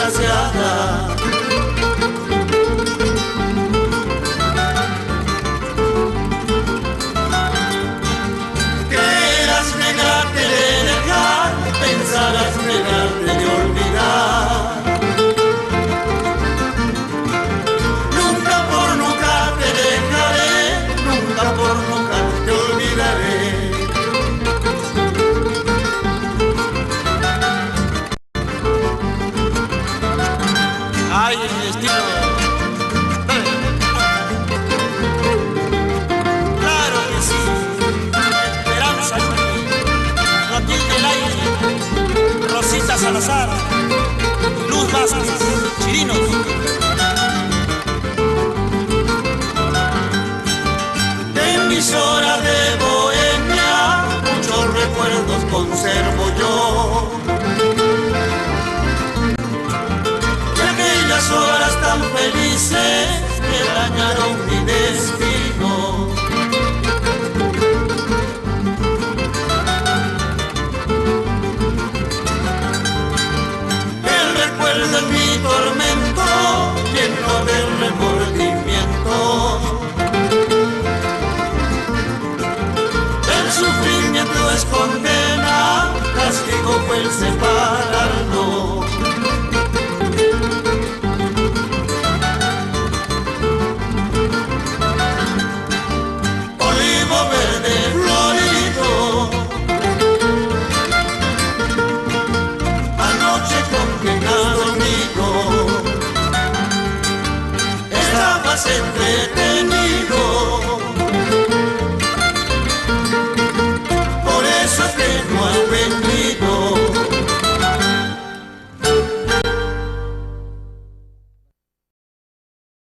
desgraciada. Quieras negarte de dejar, pensarás negarte de olvidar. Nunca por nunca te dejaré, nunca por nunca te olvidaré. Ay, el destino. Claro que sí. Esperanza Clotilde Laire, Rosita Salazar, Luz Vázquez, Chirinos. En mis horas de bohemia muchos recuerdos conservo yo. Horas tan felices que dañaron mi destino. El recuerdo es mi tormento, lleno de remordimiento. El sufrimiento es condena, castigo fue el separarnos. Verde florido, anoche con quien has dormido, estabas entretenido.